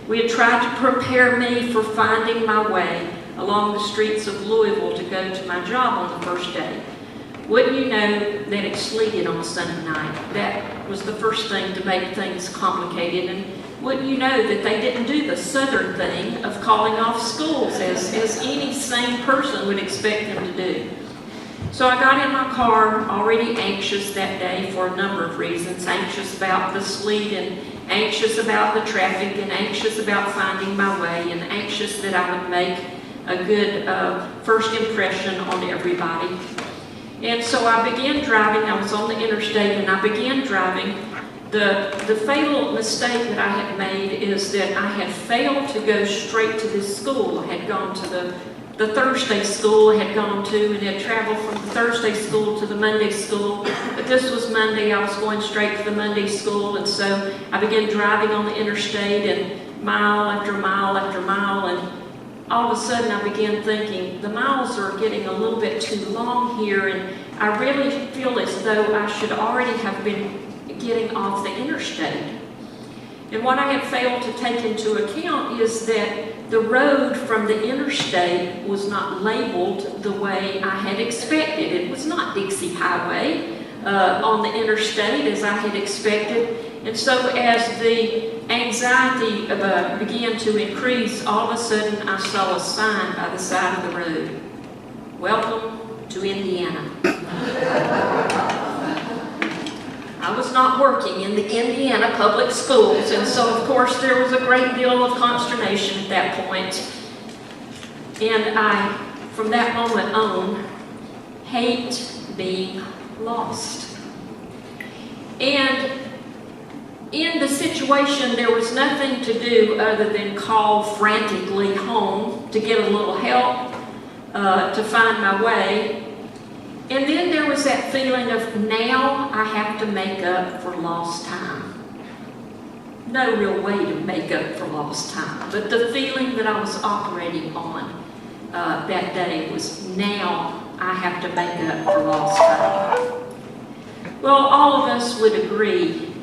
We had tried to prepare me for finding my way along the streets of Louisville to go to my job on the first day. Wouldn't you know that it sleeted on Sunday night? That was the first thing to make things complicated. And wouldn't you know that they didn't do the Southern thing of calling off schools as any sane person would expect them to do. So I got in my car already anxious that day for a number of reasons. Anxious about the sleet, and anxious about the traffic, and anxious about finding my way, and anxious that I would make a good first impression on everybody. And so I began driving. I was on the interstate and I began driving. The fatal mistake that I had made is that I had failed to go straight to this school. I had gone to the Thursday school I had gone to, and had traveled from the Thursday school to the Monday school. But this was Monday. I was going straight to the Monday school, and so I began driving on the interstate, and mile after mile after mile, and all of a sudden I began thinking, the miles are getting a little bit too long here, and I really feel as though I should already have been getting off the interstate. And what I had failed to take into account is that the road from the interstate was not labeled the way I had expected. It was not Dixie Highway on the interstate as I had expected. And so as the anxiety began to increase, all of a sudden I saw a sign by the side of the road. Welcome to Indiana. I was not working in the Indiana public schools, and so of course there was a great deal of consternation at that point. And I, from that moment on, hate being lost. And in the situation, there was nothing to do other than call frantically home to get a little help, to find my way. And then there was that feeling of, now I have to make up for lost time. No real way to make up for lost time, but the feeling that I was operating on that day was, now I have to make up for lost time. Well, all of us would agree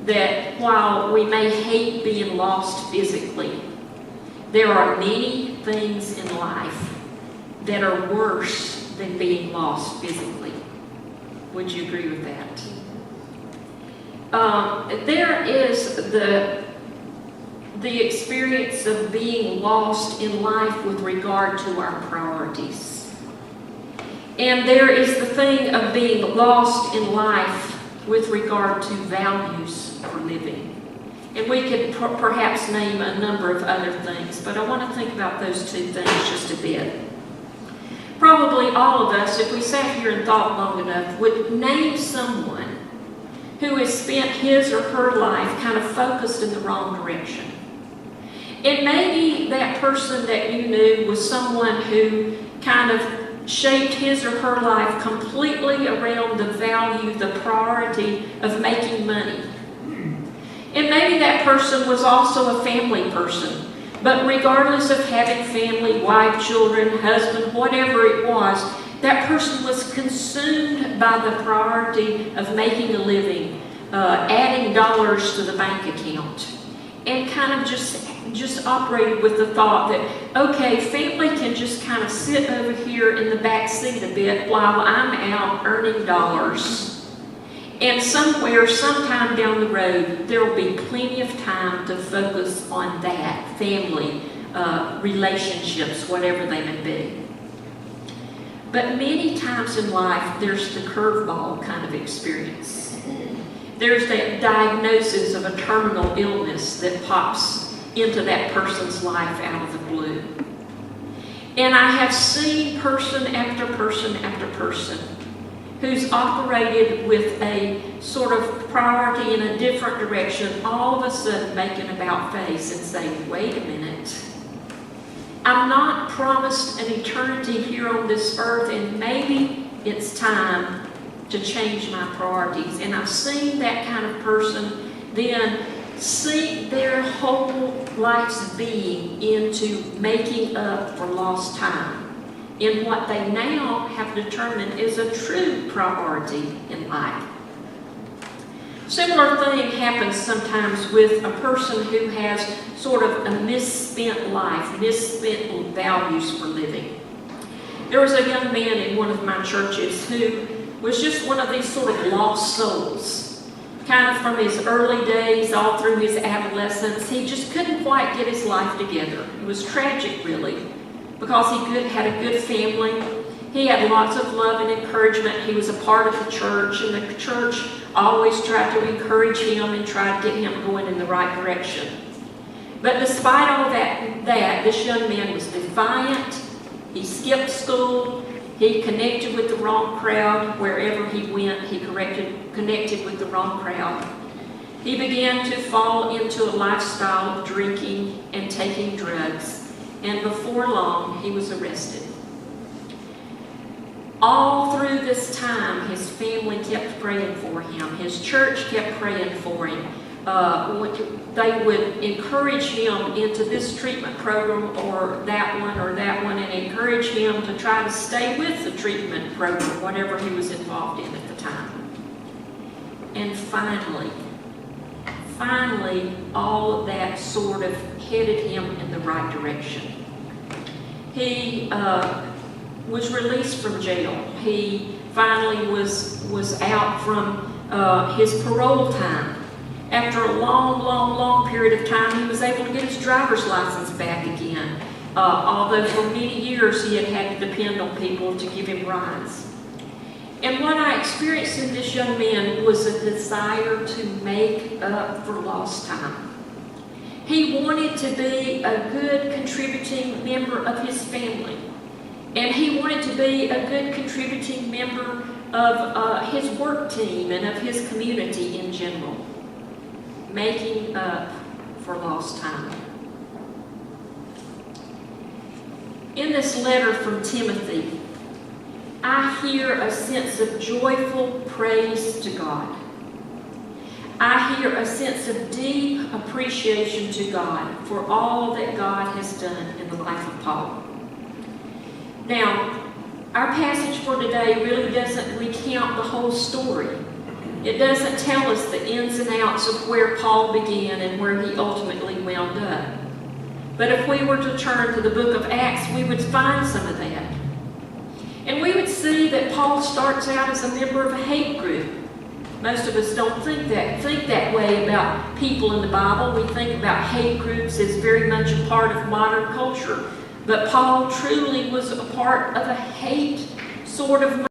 that while we may hate being lost physically, there are many things in life that are worse than being lost physically. Would you agree with that? There is the experience of being lost in life with regard to our priorities. And there is the thing of being lost in life with regard to values for living. And we could perhaps name a number of other things, but I want to think about those two things just a bit. Probably all of us, if we sat here and thought long enough, would name someone who has spent his or her life kind of focused in the wrong direction. And maybe that person that you knew was someone who kind of shaped his or her life completely around the value, the priority of making money. And maybe that person was also a family person. But regardless of having family, wife, children, husband, whatever it was, that person was consumed by the priority of making a living, adding dollars to the bank account, and kind of just operated with the thought that, okay, family can just kind of sit over here in the back seat a bit while I'm out earning dollars. And somewhere, sometime down the road, there will be plenty of time to focus on that, family, relationships, whatever they may be. But many times in life, there's the curveball kind of experience. There's that diagnosis of a terminal illness that pops into that person's life out of the blue. And I have seen person after person after person who's operated with a sort of priority in a different direction, all of a sudden make an about face and say, wait a minute, I'm not promised an eternity here on this earth, and maybe it's time to change my priorities. And I've seen that kind of person then sink their whole life's being into making up for lost time in what they now have determined is a true priority in life. Similar thing happens sometimes with a person who has sort of a misspent life, misspent values for living. There was a young man in one of my churches who was just one of these sort of lost souls. Kind of from his early days all through his adolescence, he just couldn't quite get his life together. It was tragic, really, because he had a good family. He had lots of love and encouragement. He was a part of the church, and the church always tried to encourage him and try to get him going in the right direction. But despite all that, this young man was defiant. He skipped school. He connected with the wrong crowd. Wherever he went, he connected with the wrong crowd. He began to fall into a lifestyle of drinking and taking drugs, and before long, he was arrested. All through this time, his family kept praying for him. His church kept praying for him. They would encourage him into this treatment program or that one, and encourage him to try to stay with the treatment program, whatever he was involved in at the time. And finally, all of that sort of headed him in the right direction. He was released from jail. He finally was out from his parole time. After a long period of time, he was able to get his driver's license back again, although for many years he had to depend on people to give him rides. And what I experienced in this young man was a desire to make up for lost time. He wanted to be a good contributing member of his family. And he wanted to be a good contributing member of his work team and of his community in general. Making up for lost time. In this letter from Timothy, I hear a sense of joyful praise to God. I hear a sense of deep appreciation to God for all that God has done in the life of Paul. Now, our passage for today really doesn't recount the whole story. It doesn't tell us the ins and outs of where Paul began and where he ultimately wound up. But if we were to turn to the book of Acts, we would find some of that. And we would see that Paul starts out as a member of a hate group. Most of us don't think that way about people in the Bible. We think about hate groups as very much a part of modern culture. But Paul truly was a part of a hate sort of